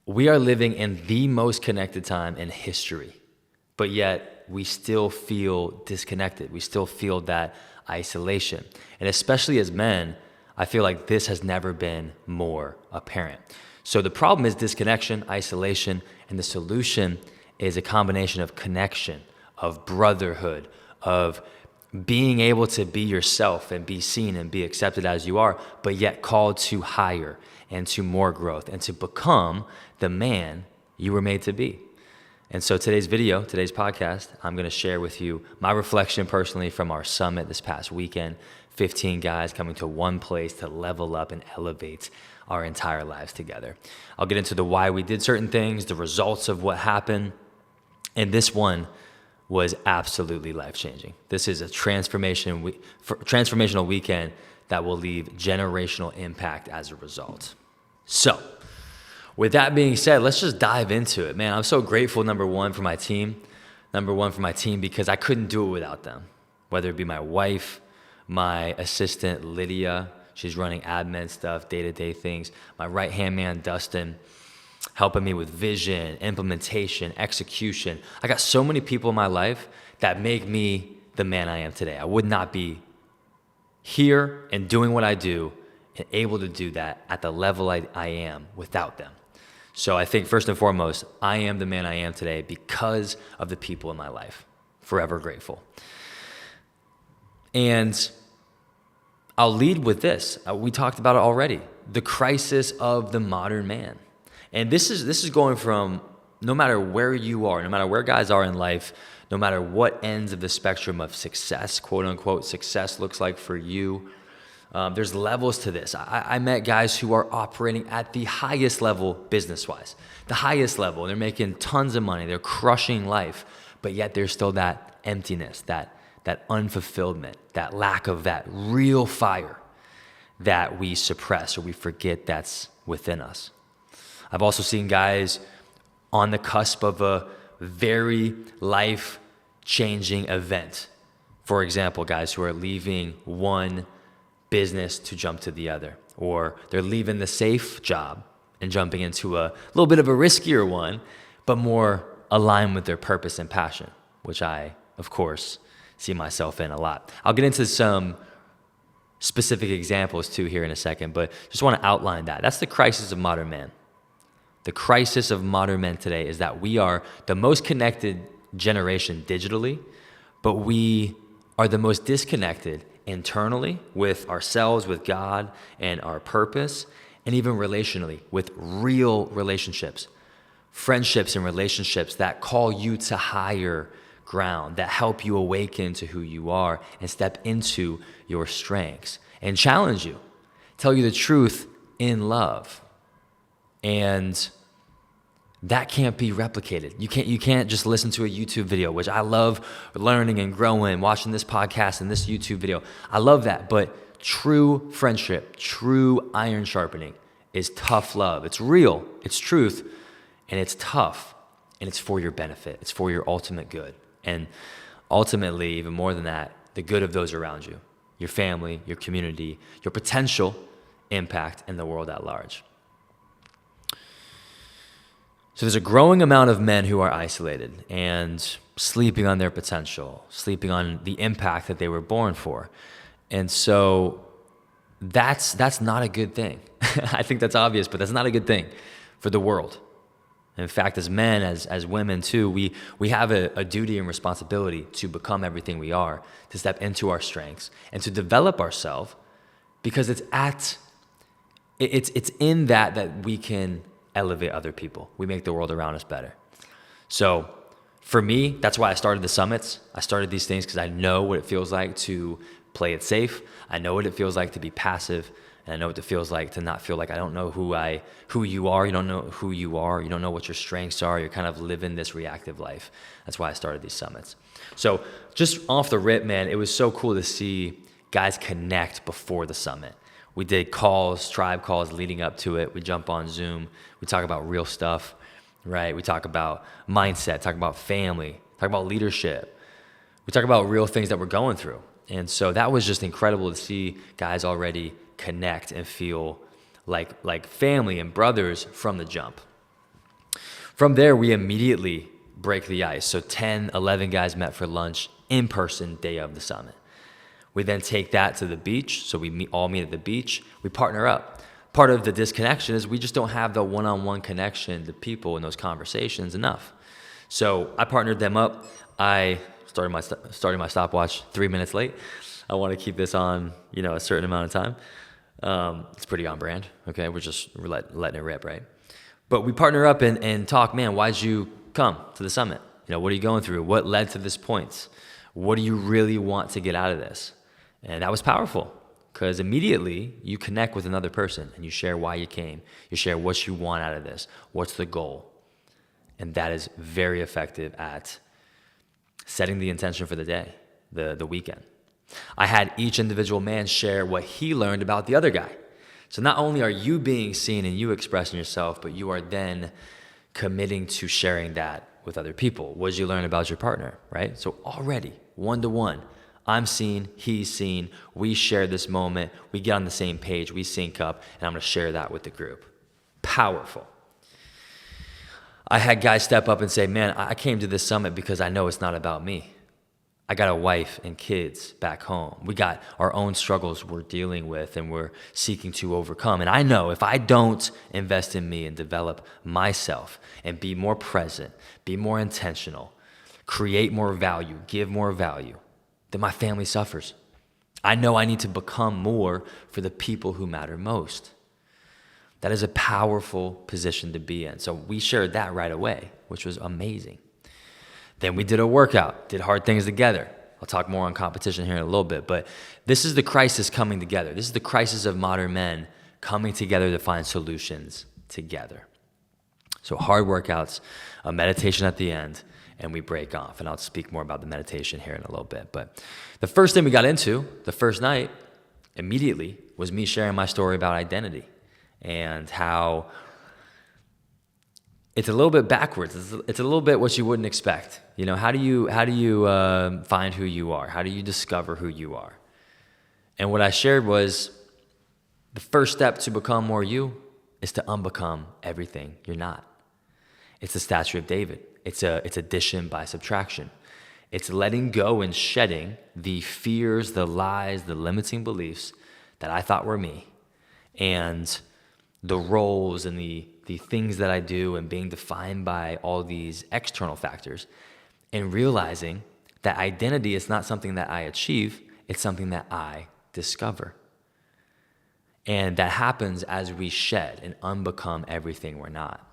We are living in the most connected time in history, but yet we still feel disconnected. We still feel that isolation. And especially as men, I feel like this has never been more apparent. So the problem is disconnection, isolation, and the solution is a combination of connection, of brotherhood, of being able to be yourself and be seen and be accepted as you are, but yet called to higher and to more growth and to become the man you were made to be. And so today's podcast, I'm going to share with you my reflection personally from our summit this past weekend. 15 guys coming to one place to level up and elevate our entire lives together. I'll get into the why we did certain things, the results of what happened. And this one was absolutely life-changing. This is a transformational weekend that will leave generational impact as a result. So, with that being said, let's just dive into it. Man, I'm so grateful, number one, for my team because I couldn't do it without them. Whether it be my wife, my assistant, Lydia, she's running admin stuff, day-to-day things. My right-hand man, Dustin, helping me with vision, implementation, execution. I got so many people in my life that make me the man I am today. I would not be here and doing what I do and able to do that at the level I am without them. So I think first and foremost, I am the man I am today because of the people in my life. Forever grateful. And I'll lead with this. We talked about it already. The crisis of the modern man. And this is going from no matter where you are, no matter where guys are in life, no matter what ends of the spectrum of success, quote unquote, success looks like for you. There's levels to this. I met guys who are operating at the highest level business-wise, the highest level. They're making tons of money. They're crushing life, but yet there's still that emptiness, that unfulfillment, that lack of that real fire that we suppress or we forget that's within us. I've also seen guys on the cusp of a very life-changing event. For example, guys who are leaving one business to jump to the other, or they're leaving the safe job and jumping into a little bit of a riskier one, but more aligned with their purpose and passion, which I, of course, see myself in a lot. I'll get into some specific examples too here in a second, but just want to outline that. That's the crisis of modern man. The crisis of modern men today is that we are the most connected generation digitally, but we are the most disconnected internally with ourselves, with God and our purpose, and even relationally with real relationships, friendships and relationships that call you to higher ground, that help you awaken to who you are and step into your strengths and challenge you, tell you the truth in love. And that can't be replicated. You can't just listen to a YouTube video, which I love learning and growing, watching this podcast and this YouTube video. I love that, but true friendship, true iron sharpening is tough love. It's real, it's truth, and it's tough, and it's for your benefit. It's for your ultimate good. And ultimately, even more than that, the good of those around you, your family, your community, your potential impact in the world at large. So there's a growing amount of men who are isolated and sleeping on their potential, sleeping on the impact that they were born for. And so that's not a good thing. I think that's obvious, but that's not a good thing for the world. In fact, as men, as women too, we have a duty and responsibility to become everything we are, to step into our strengths and to develop ourselves, because it's in that we can elevate other people. We make the world around us better. So for me, that's why I started the summits. I started these things because I know what it feels like to play it safe. I know what it feels like to be passive. And I know what it feels like to not feel like I don't know who you are. You don't know who you are. You don't know what your strengths are. You're kind of living this reactive life. That's why I started these summits. So just off the rip, man, it was so cool to see guys connect before the summit. We did calls, tribe calls leading up to it. We jump on Zoom. We talk about real stuff, right? We talk about mindset, talk about family, talk about leadership. We talk about real things that we're going through. And so that was just incredible to see guys already connect and feel like family and brothers from the jump. From there, we immediately break the ice. So 10, 11 guys met for lunch in person day of the summit. We then take that to the beach. So we all meet at the beach. We partner up. Part of the disconnection is we just don't have the one-on-one connection to people in those conversations enough. So I partnered them up. I started my stopwatch 3 minutes late. I want to keep this on, a certain amount of time. It's pretty on brand. Okay, we're letting it rip, right? But we partner up and talk. Man, why'd you come to the summit? What are you going through? What led to this point? What do you really want to get out of this? And that was powerful because immediately you connect with another person and you share why you came. You share what you want out of this. What's the goal? And that is very effective at setting the intention for the day, the weekend. I had each individual man share what he learned about the other guy. So not only are you being seen and you expressing yourself, but you are then committing to sharing that with other people. What did you learn about your partner, right? So already, one-to-one, I'm seen, he's seen, we share this moment, we get on the same page, we sync up, and I'm going to share that with the group. Powerful. I had guys step up and say, man, I came to this summit because I know it's not about me. I got a wife and kids back home. We got our own struggles we're dealing with and we're seeking to overcome. And I know if I don't invest in me and develop myself and be more present, be more intentional, create more value, give more value, then my family suffers. I know I need to become more for the people who matter most. That is a powerful position to be in. So we shared that right away, which was amazing. Then we did a workout, did hard things together. I'll talk more on competition here in a little bit, but this is the crisis coming together. This is the crisis of modern men coming together to find solutions together. So hard workouts, a meditation at the end, and we break off. And I'll speak more about the meditation here in a little bit. But the first thing we got into, the first night, immediately, was me sharing my story about identity and how it's a little bit backwards. It's a little bit what you wouldn't expect. How do you find who you are? How do you discover who you are? And what I shared was the first step to become more you is to unbecome everything you're not. It's the statue of David. It's addition by subtraction. It's letting go and shedding the fears, the lies, the limiting beliefs that I thought were me, and the roles and the things that I do and being defined by all these external factors, and realizing that identity is not something that I achieve, it's something that I discover. And that happens as we shed and unbecome everything we're not.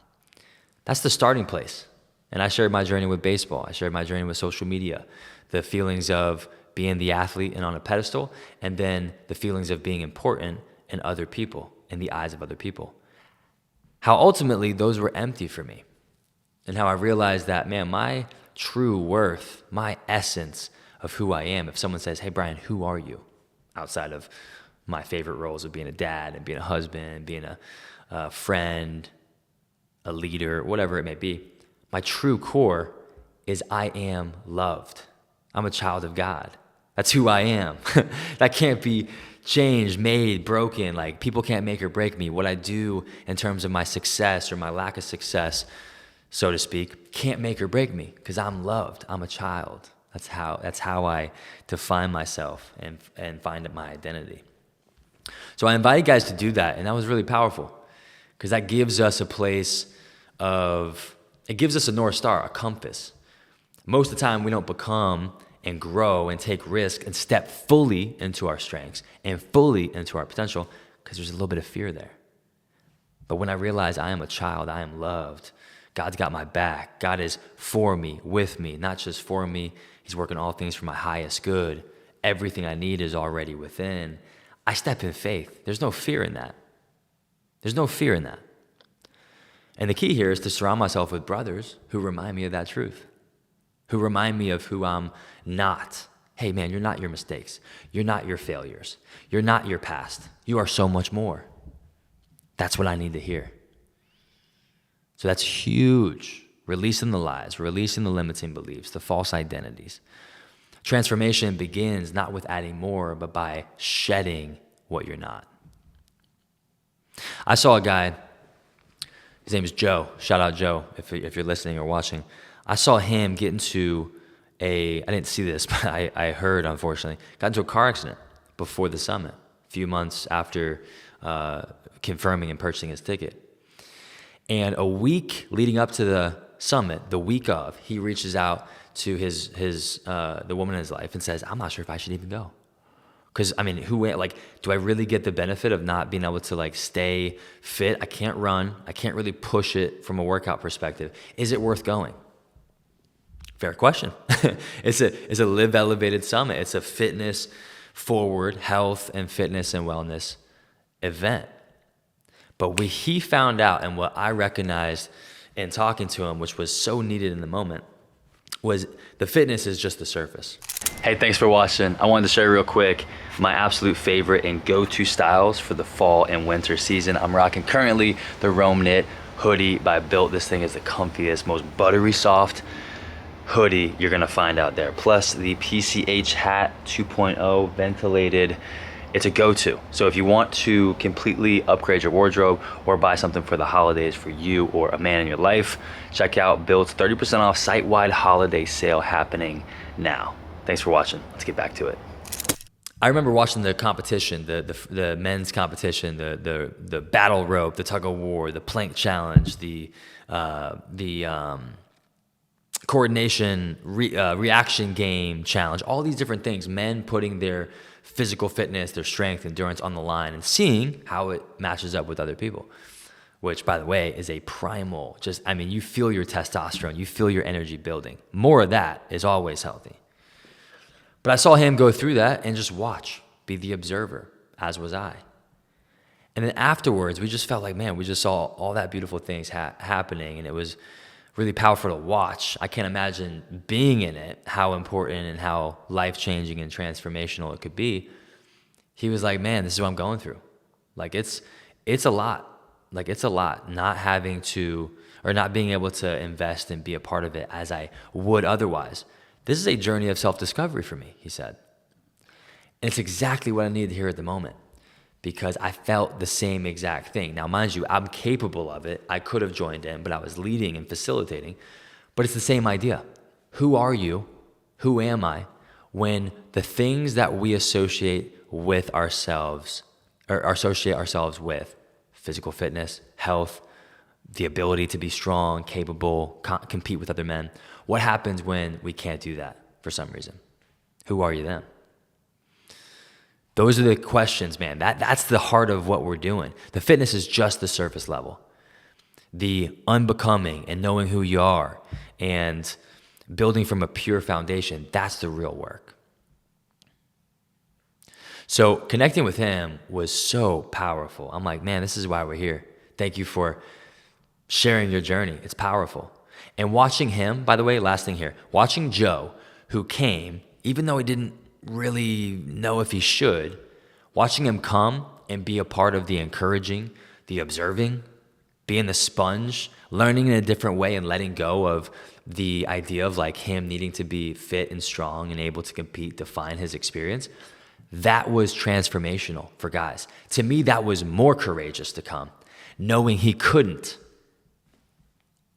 That's the starting place. And I shared my journey with baseball. I shared my journey with social media, the feelings of being the athlete and on a pedestal, and then the feelings of being important in other people, in the eyes of other people. How ultimately those were empty for me. And how I realized that, man, my true worth, my essence of who I am, if someone says, hey, Brian, who are you? Outside of my favorite roles of being a dad and being a husband, being a friend, a leader, whatever it may be, my true core is I am loved. I'm a child of God. That's who I am. That can't be changed, made, broken. Like, people can't make or break me. What I do in terms of my success or my lack of success, so to speak, can't make or break me because I'm loved. I'm a child. That's how I define myself and find my identity. So I invited guys to do that, and that was really powerful because that gives us a place of, it gives us a North Star, a compass. Most of the time we don't become and grow and take risk and step fully into our strengths and fully into our potential because there's a little bit of fear there. But when I realize I am a child, I am loved, God's got my back, God is for me, with me, not just for me, He's working all things for my highest good. Everything I need is already within. I step in faith. There's no fear in that. There's no fear in that. And the key here is to surround myself with brothers who remind me of that truth, who remind me of who I'm not. Hey, man, you're not your mistakes. You're not your failures. You're not your past. You are so much more. That's what I need to hear. So that's huge. Releasing the lies, releasing the limiting beliefs, the false identities. Transformation begins not with adding more, but by shedding what you're not. I saw a guy His name is Joe. Shout out Joe if you're listening or watching. I saw him get into I didn't see this, but I heard, unfortunately, got into a car accident before the summit, a few months after confirming and purchasing his ticket. And a week leading up to the summit, the week of, he reaches out to the woman in his life and says, I'm not sure if I should even go. Because, I mean, do I really get the benefit of not being able to, like, stay fit? I can't run. I can't really push it from a workout perspective. Is it worth going? Fair question. It's a Live Elevated Summit. It's a fitness forward, health and fitness and wellness event. But what he found out, and what I recognized in talking to him, which was so needed in the moment, was the fitness is just the surface. Hey, thanks for watching. I wanted to share real quick my absolute favorite and go-to styles for the fall and winter season. I'm rocking currently the Rome Knit hoodie by Built. This thing is the comfiest, most buttery soft hoodie you're gonna find out there. Plus the PCH hat 2.0 ventilated. It's a go-to. So if you want to completely upgrade your wardrobe or buy something for the holidays for you or a man in your life, check out Built's 30% off site-wide holiday sale happening now. Thanks for watching. Let's get back to it. I remember watching the competition, the men's competition, the battle rope, the tug of war, the plank challenge, the coordination reaction game challenge, all these different things, men putting their physical fitness, their strength, endurance on the line and seeing how it matches up with other people, which, by the way, is a primal. You feel your testosterone, you feel your energy building. More of that is always healthy. But I saw him go through that and just watch, be the observer, as was I. And then afterwards, we just felt like, man, we just saw all that beautiful things happening, and it was really powerful to watch. I can't imagine being in it, how important and how life-changing and transformational it could be. He was like, man, this is what I'm going through. Like, it's a lot. Like, it's a lot not having to, or not being able to invest and be a part of it as I would otherwise. This is a journey of self-discovery for me, he said. And it's exactly what I needed to hear at the moment, because I felt the same exact thing. Now, mind you, I'm capable of it. I could have joined in, but I was leading and facilitating. But it's the same idea. Who are you? Who am I? When the things that we associate with ourselves, or associate ourselves with, physical fitness, health, the ability to be strong, capable, compete with other men, what happens when we can't do that for some reason? Who are you then? Those are the questions, man. That's the heart of what we're doing. The fitness is just the surface level. The unbecoming and knowing who you are and building from a pure foundation, that's the real work. So connecting with him was so powerful. I'm like, man, this is why we're here. Thank you for sharing your journey. It's powerful. And watching him, by the way, last thing here, watching Joe, who came, even though he didn't really know if he should, watching him come and be a part of the encouraging, the observing, being the sponge, learning in a different way and letting go of the idea of like him needing to be fit and strong and able to compete, define his experience. That was transformational for guys. To me, that was more courageous to come, knowing he couldn't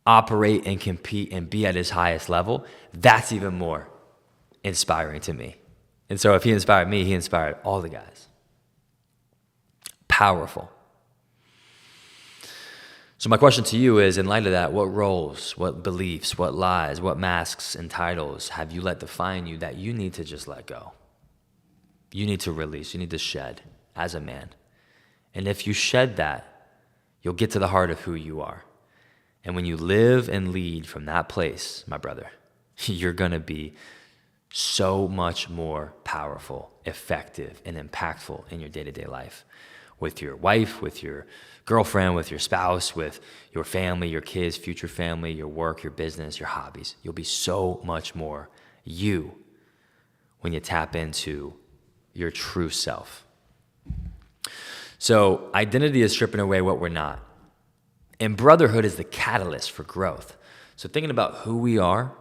operate and compete and be at his highest level. That's even more inspiring to me. And so if he inspired me, he inspired all the guys. Powerful. So my question to you is, in light of that, what roles, what beliefs, what lies, what masks and titles have you let define you that you need to just let go? You need to release, you need to shed as a man. And if you shed that, you'll get to the heart of who you are. And when you live and lead from that place, my brother, you're going to be so much more powerful, effective, and impactful in your day-to-day life. With your wife, with your girlfriend, with your spouse, with your family, your kids, future family, your work, your business, your hobbies. You'll be so much more you when you tap into your true self. So identity is stripping away what we're not. And brotherhood is the catalyst for growth. So thinking about who we are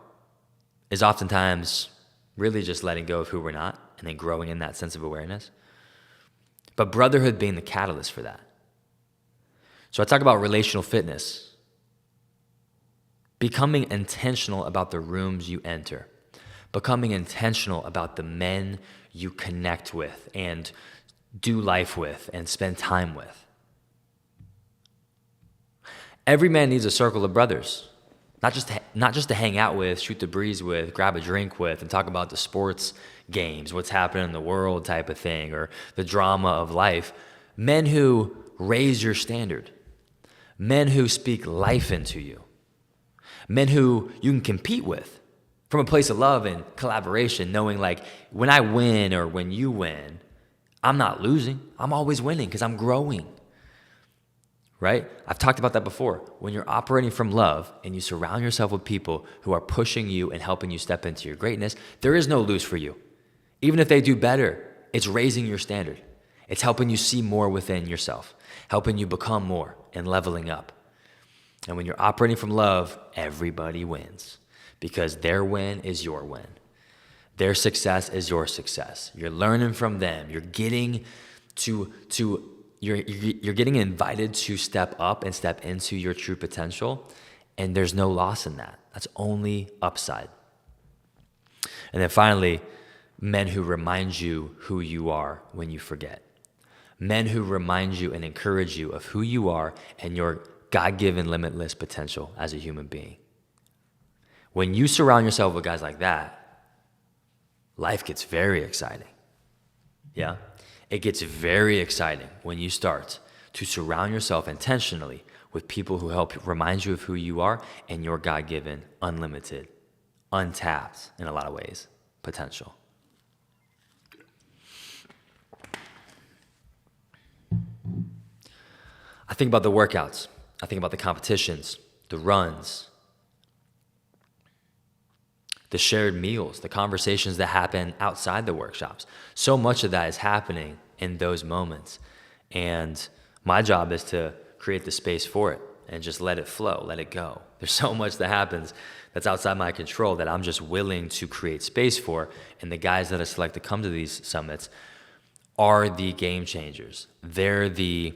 is oftentimes really just letting go of who we're not and then growing in that sense of awareness. But brotherhood being the catalyst for that. So I talk about relational fitness Becoming intentional about the rooms you enter. Becoming intentional about the men you connect with and do life with and spend time with. Every man needs a circle of brothers. Not just to hang out with, shoot the breeze with, grab a drink with, and talk about the sports games, what's happening in the world type of thing, or the drama of life. Men who raise your standard. Men who speak life into you. Men who you can compete with from a place of love and collaboration, knowing like when I win or when you win, I'm not losing. I'm always winning because I'm growing. Right? I've talked about that before. When you're operating from love and you surround yourself with people who are pushing you and helping you step into your greatness, there is no lose for you. Even if they do better, it's raising your standard. It's helping you see more within yourself, helping you become more and leveling up. And when you're operating from love, everybody wins because their win is your win. Their success is your success. You're learning from them. You're getting you're getting invited to step up and step into your true potential, and there's no loss in that. That's only upside. And then finally, men who remind you who you are when you forget. Men who remind you and encourage you of who you are and your God-given limitless potential as a human being. When you surround yourself with guys like that, life gets very exciting. Yeah? It gets very exciting when you start to surround yourself intentionally with people who help remind you of who you are and your God-given, unlimited, untapped, in a lot of ways, potential. I think about the workouts. I think about the competitions, the runs, the shared meals, the conversations that happen outside the workshops. So much of that is happening in those moments. And my job is to create the space for it and just let it flow, let it go. There's so much that happens that's outside my control that I'm just willing to create space for. And the guys that I select to come to these summits are the game changers. They're the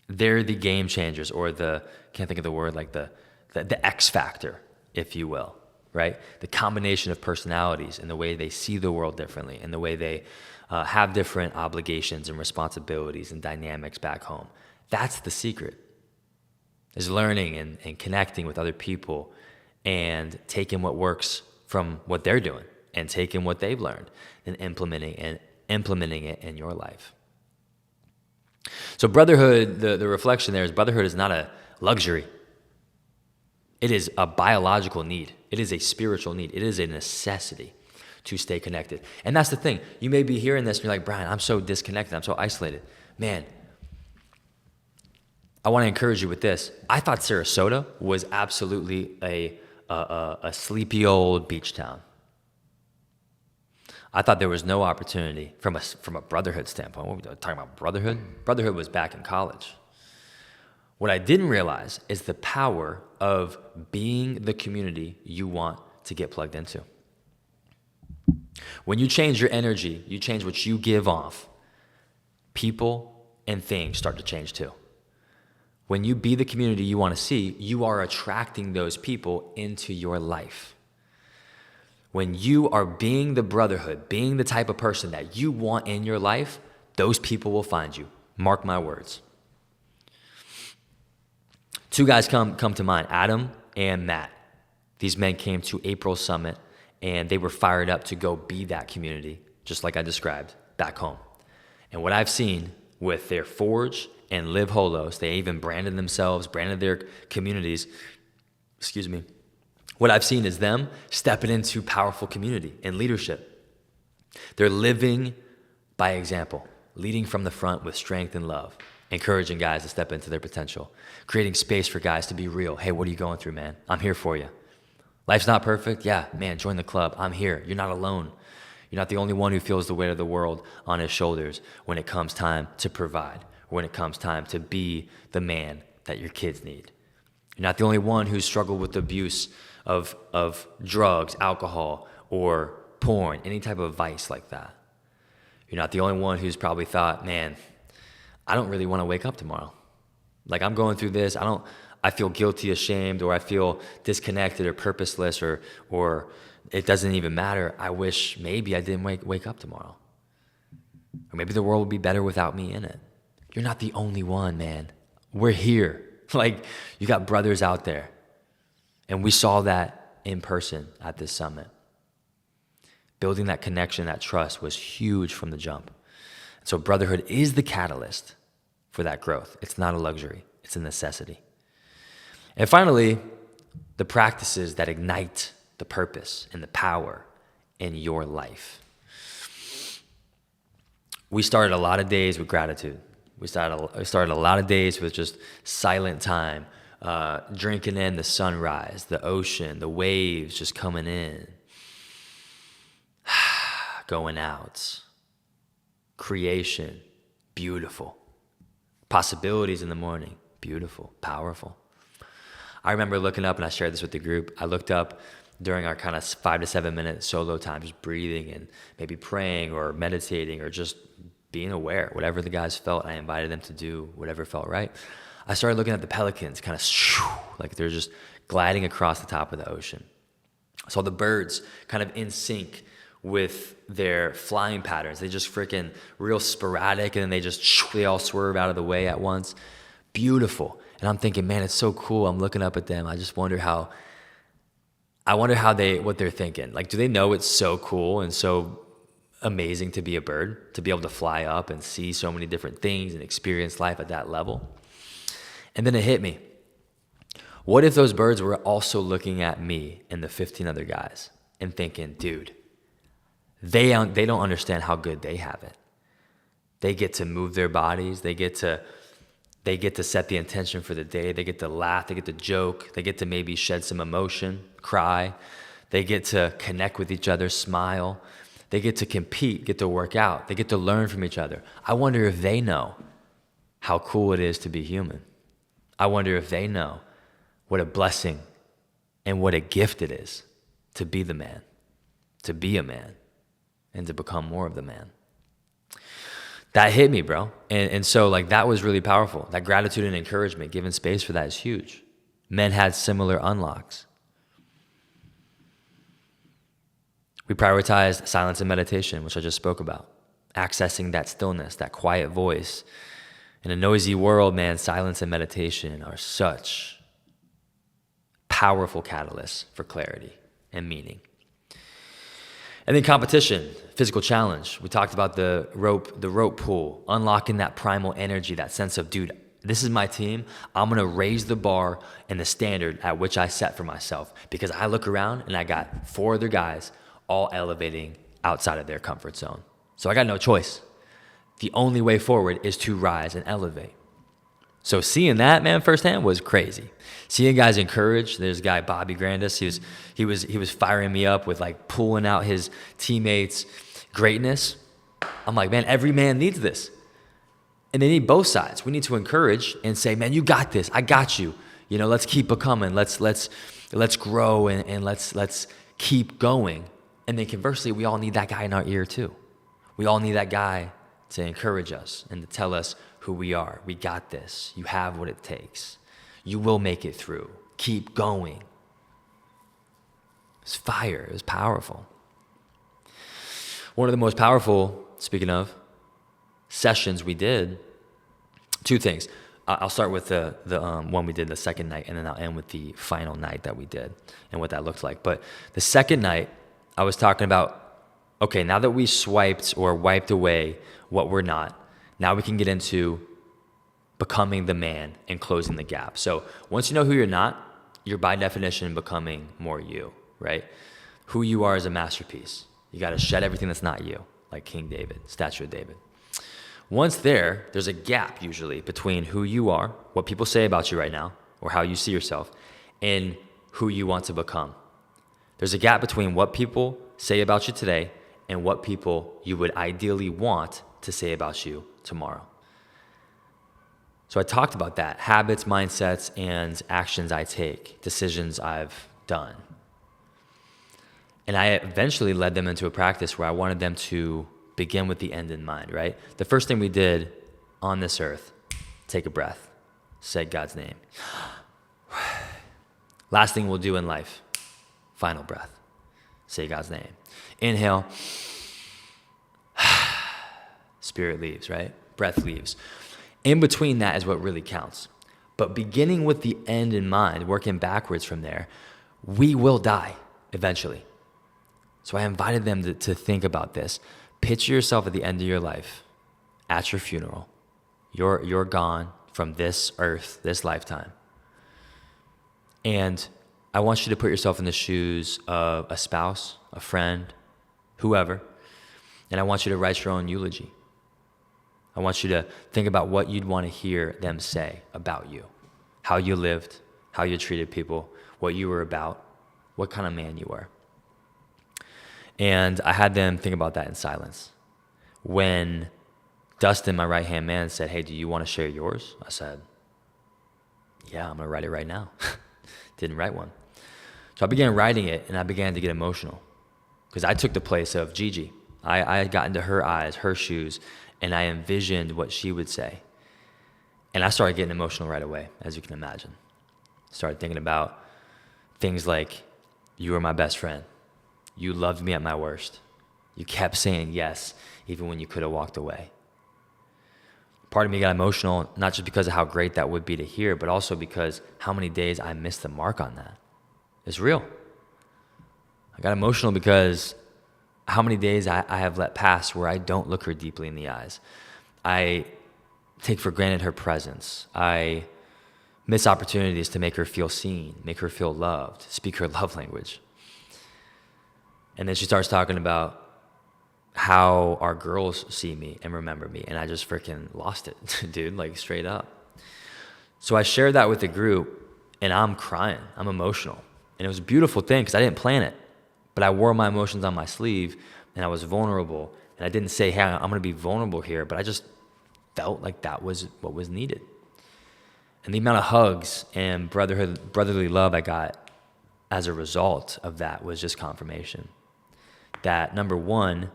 game changers, or can't think of the word, like the X factor, if you will, right? The combination of personalities and the way they see the world differently and the way they have different obligations and responsibilities and dynamics back home. That's the secret, is learning and connecting with other people and taking what works from what they're doing and taking what they've learned and implementing it in your life. So brotherhood, the reflection there is brotherhood is not a luxury. It is a biological need. It is a spiritual need. It is a necessity to stay connected. And that's the thing. You may be hearing this and you're like, Brian, I'm so disconnected. I'm so isolated. Man, I want to encourage you with this. I thought Sarasota was absolutely a sleepy old beach town. I thought there was no opportunity from a brotherhood standpoint. What are we talking about, brotherhood? Brotherhood was back in college. What I didn't realize is the power of being the community you want to get plugged into. When you change your energy, you change what you give off, people and things start to change too. When you be the community you want to see, you are attracting those people into your life. When you are being the brotherhood, being the type of person that you want in your life, those people will find you. Mark my words. Two guys come to mind, Adam and Matt. These men came to April's summit, and they were fired up to go be that community, just like I described, back home. And what I've seen with their Forge and Live Holos, they even branded themselves, branded their communities, what I've seen is them stepping into powerful community and leadership. They're living by example, leading from the front with strength and love, encouraging guys to step into their potential, creating space for guys to be real. Hey, what are you going through, man? I'm here for you. Life's not perfect? Yeah, man, join the club. I'm here. You're not alone. You're not the only one who feels the weight of the world on his shoulders when it comes time to provide, or when it comes time to be the man that your kids need. You're not the only one who's struggled with abuse of drugs, alcohol, or porn, any type of vice like that. You're not the only one who's probably thought, man, I don't really want to wake up tomorrow. Like, I'm going through this. I I feel guilty, ashamed, or I feel disconnected or purposeless, or it doesn't even matter. I wish maybe I didn't wake up tomorrow. Or maybe the world would be better without me in it. You're not the only one, man. We're here. Like, you got brothers out there. And we saw that in person at this summit. Building that connection, that trust was huge from the jump. So brotherhood is the catalyst for that growth. It's not a luxury. It's a necessity. And finally, the practices that ignite the purpose and the power in your life. We started a lot of days with gratitude. We started a lot of days with just silent time, drinking in the sunrise, the ocean, the waves just coming in, going out. Creation, beautiful. Possibilities in the morning, beautiful, powerful. I remember looking up, and I shared this with the group. I looked up during our kind of 5 to 7 minute solo time, just breathing and maybe praying or meditating or just being aware, whatever the guys felt. I invited them to do whatever felt right. I started looking at the pelicans, kind of like they're just gliding across the top of the ocean. I saw the birds kind of in sync with their flying patterns. They just freaking real sporadic, and then they all swerve out of the way at once. Beautiful. And I'm thinking, man, it's so cool. I'm looking up at them. I just wonder what they're thinking. Like, do they know it's so cool and so amazing to be a bird, to be able to fly up and see so many different things and experience life at that level? And then it hit me. What if those birds were also looking at me and the 15 other guys and thinking, dude, they don't understand how good they have it. They get to move their bodies. They get to set the intention for the day. They get to laugh. They get to joke. They get to maybe shed some emotion, cry. They get to connect with each other, smile. They get to compete, get to work out. They get to learn from each other. I wonder if they know how cool it is to be human. I wonder if they know what a blessing and what a gift it is to be the man, to be a man, and to become more of the man. That hit me, bro. And so like that was really powerful. That gratitude and encouragement, giving space for that is huge. Men had similar unlocks. We prioritized silence and meditation, which I just spoke about. Accessing that stillness, that quiet voice. In a noisy world, man, silence and meditation are such powerful catalysts for clarity and meaning. And then competition, physical challenge. We talked about the rope pull, unlocking that primal energy, that sense of, dude, this is my team. I'm going to raise the bar and the standard at which I set for myself, because I look around and I got 4 other guys all elevating outside of their comfort zone. So I got no choice. The only way forward is to rise and elevate. So seeing that, man, firsthand was crazy. Seeing guys encouraged. There's a guy, Bobby Grandis. He was firing me up with like pulling out his teammates' greatness. I'm like, man, every man needs this. And they need both sides. We need to encourage and say, man, you got this. I got you. You know, let's keep becoming. Let's grow and let's keep going. And then conversely, we all need that guy in our ear too. We all need that guy to encourage us and to tell us who we are. We got this. You have what it takes. You will make it through. Keep going. It's fire. It was powerful. One of the most powerful, speaking of, sessions we did, 2 things. I'll start with the one we did the second night, and then I'll end with the final night that we did and what that looked like. But the second night, I was talking about, okay, now that we swiped or wiped away what we're not, now we can get into becoming the man and closing the gap. So once you know who you're not, you're by definition becoming more you, right? Who you are is a masterpiece. You got to shed everything that's not you, like King David, statue of David. Once there's a gap usually between who you are, what people say about you right now, or how you see yourself, and who you want to become. There's a gap between what people say about you today and what people you would ideally want to say about you tomorrow. So I talked about that, habits, mindsets, and actions I take, decisions I've done. And I eventually led them into a practice where I wanted them to begin with the end in mind, right? The first thing we did on this earth, take a breath, say God's name. Last thing we'll do in life, final breath. Say God's name. Inhale. Spirit leaves, right? Breath leaves. In between that is what really counts. But beginning with the end in mind, working backwards from there, we will die eventually. So I invited them to think about this. Picture yourself at the end of your life, at your funeral. You're gone from this earth, this lifetime. And I want you to put yourself in the shoes of a spouse, a friend, whoever. And I want you to write your own eulogy. I want you to think about what you'd want to hear them say about you, how you lived, how you treated people, what you were about, what kind of man you were. And I had them think about that in silence. When Dustin, my right-hand man, said, hey, do you want to share yours? I said, yeah, I'm going to write it right now. Didn't write one. So I began writing it, and I began to get emotional because I took the place of Gigi. I got into her eyes, her shoes, and I envisioned what she would say. And I started getting emotional right away, as you can imagine. Started thinking about things like, you were my best friend. You loved me at my worst. You kept saying yes, even when you could have walked away. Part of me got emotional, not just because of how great that would be to hear, but also because how many days I missed the mark on that. It's real. I got emotional because how many days I have let pass where I don't look her deeply in the eyes. I take for granted her presence. I miss opportunities to make her feel seen, make her feel loved, speak her love language. And then she starts talking about how our girls see me and remember me. And I just freaking lost it, dude, like straight up. So I shared that with the group and I'm crying. I'm emotional. And it was a beautiful thing because I didn't plan it. But I wore my emotions on my sleeve and I was vulnerable. And I didn't say, hey, I'm going to be vulnerable here. But I just felt like that was what was needed. And the amount of hugs and brotherly love I got as a result of that was just confirmation. That number one,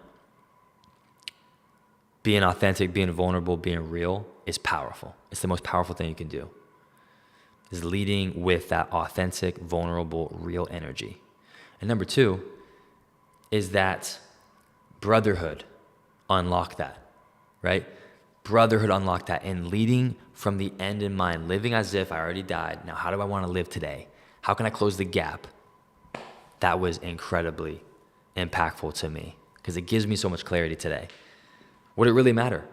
being authentic, being vulnerable, being real is powerful. It's the most powerful thing you can do. Is leading with that authentic, vulnerable, real energy. And number two is that brotherhood unlocked that, right? Brotherhood unlocked that and leading from the end in mind, living as if I already died. Now, how do I want to live today? How can I close the gap? That was incredibly impactful to me because it gives me so much clarity today. Would it really matter?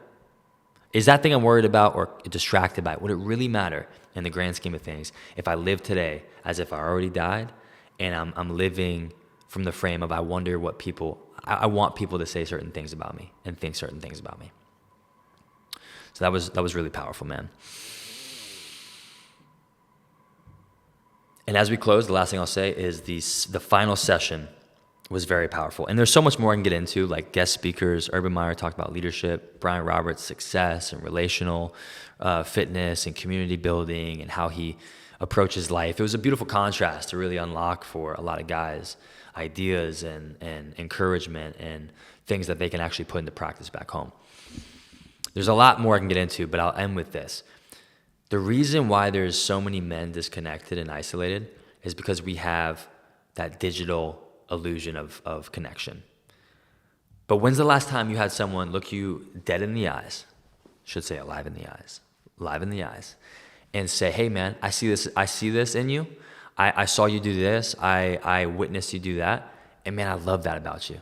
Is that thing I'm worried about or distracted by, would it really matter in the grand scheme of things if I live today as if I already died and I'm living from the frame of I wonder what I want people to say certain things about me and think certain things about me. So that was really powerful, man. And as we close, the last thing I'll say is the final session was very powerful. And there's so much more I can get into, like guest speakers. Urban Meyer talked about leadership, Brian Roberts, success and relational fitness and community building and how he approaches life. It was a beautiful contrast to really unlock for a lot of guys ideas and encouragement and things that they can actually put into practice back home. There's a lot more I can get into, but I'll end with this. The reason why there's so many men disconnected and isolated is because we have that digital illusion of connection. But when's the last time you had someone look you dead in the eyes, should say alive in the eyes, and say, hey man, I see this in you. I saw you do this. I witnessed you do that. And man, I love that about you.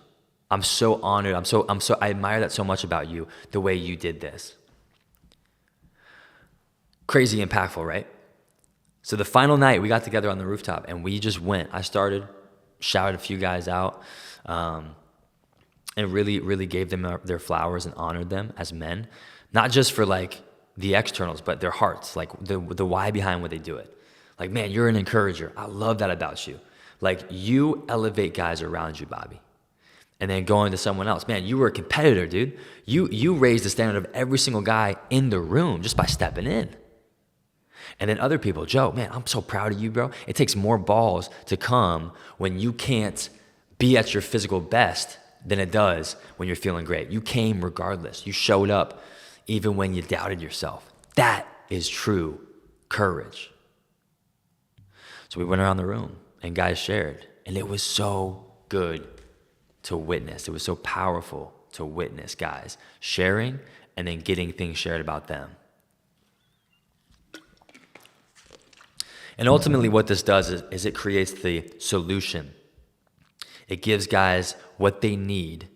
I'm so honored. I admire that so much about you, the way you did this. Crazy impactful, right? So the final night we got together on the rooftop and we just went. I started, shouted a few guys out, and really, really gave them their flowers and honored them as men, not just for like the externals, but their hearts, like the why behind what they do it. Like, man, you're an encourager. I love that about you. Like, you elevate guys around you, Bobby. And then going to someone else, man, you were a competitor, dude. You raised the standard of every single guy in the room just by stepping in. And then other people, Joe, man, I'm so proud of you, bro. It takes more balls to come when you can't be at your physical best than it does when you're feeling great. You came regardless. You showed up even when you doubted yourself. That is true courage. So we went around the room and guys shared, and it was so good to witness. It was so powerful to witness guys sharing and then getting things shared about them. And ultimately what this does is it creates the solution. It gives guys what they need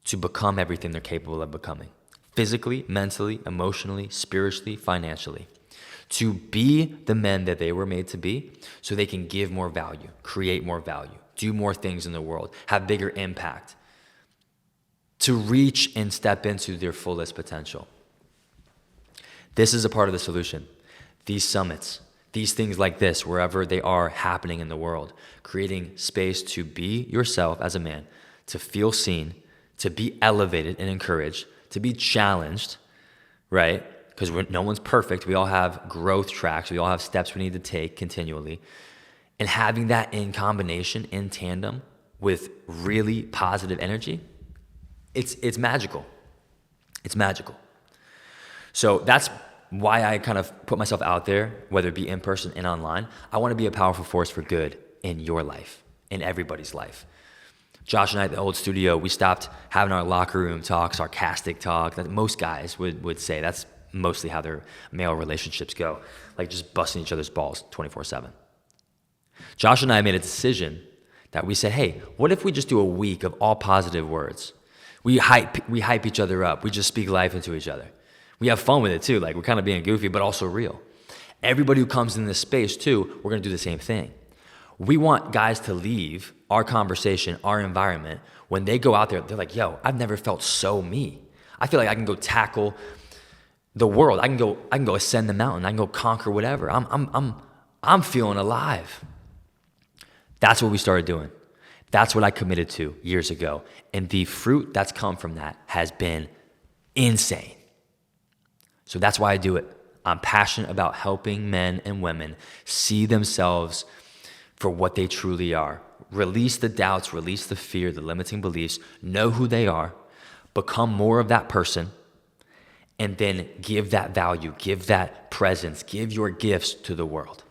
to become everything they're capable of becoming. Physically, mentally, emotionally, spiritually, financially. To be the men that they were made to be so they can give more value, create more value, do more things in the world, have bigger impact. To reach and step into their fullest potential. This is a part of the solution. These summits, these things like this, wherever they are happening in the world, creating space to be yourself as a man, to feel seen, to be elevated and encouraged, to be challenged, right? Because no one's perfect. We all have growth tracks. We all have steps we need to take continually. And having that in combination, in tandem with really positive energy, it's magical. It's magical. So that's why I kind of put myself out there, whether it be in person and online. I want to be a powerful force for good in your life, in everybody's life. Josh and I at the old studio, we stopped having our locker room talk, sarcastic talk that most guys would say. That's mostly how their male relationships go, like just busting each other's balls 24/7. Josh and I made a decision that we said, hey, what if we just do a week of all positive words? We hype each other up. We just speak life into each other. We have fun with it too. Like we're kind of being goofy, but also real. Everybody who comes in this space too, we're going to do the same thing. We want guys to leave our conversation, our environment. When they go out there, they're like, yo, I've never felt so me. I feel like I can go tackle the world. I can go ascend the mountain. I can go conquer whatever. I'm feeling alive. That's what we started doing. That's what I committed to years ago. And the fruit that's come from that has been insane. So that's why I do it. I'm passionate about helping men and women see themselves for what they truly are. Release the doubts, release the fear, the limiting beliefs, know who they are, become more of that person, and then give that value, give that presence, give your gifts to the world.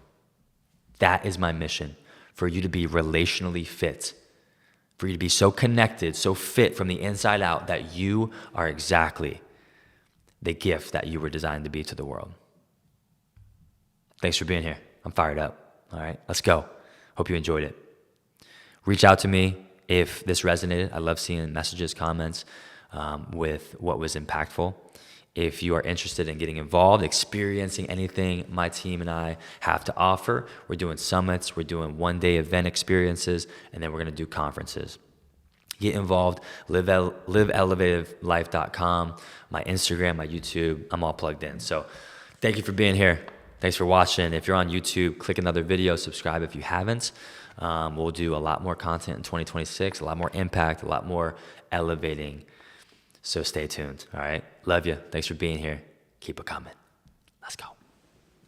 That is my mission, for you to be relationally fit, for you to be so connected, so fit from the inside out that you are exactly the gift that you were designed to be to the world. Thanks for being here. I'm fired up. All right, let's go. Hope you enjoyed it. Reach out to me if this resonated. I love seeing messages, comments with what was impactful. If you are interested in getting involved, experiencing anything my team and I have to offer, we're doing summits, we're doing one-day event experiences, and then we're going to do conferences. Get involved, liveelevativelife.com, my Instagram, my YouTube, I'm all plugged in. So thank you for being here. Thanks for watching. If you're on YouTube, click another video, subscribe if you haven't. We'll do a lot more content in 2026, a lot more impact, a lot more elevating. So stay tuned, all right? Love you. Thanks for being here. Keep it coming. Let's go.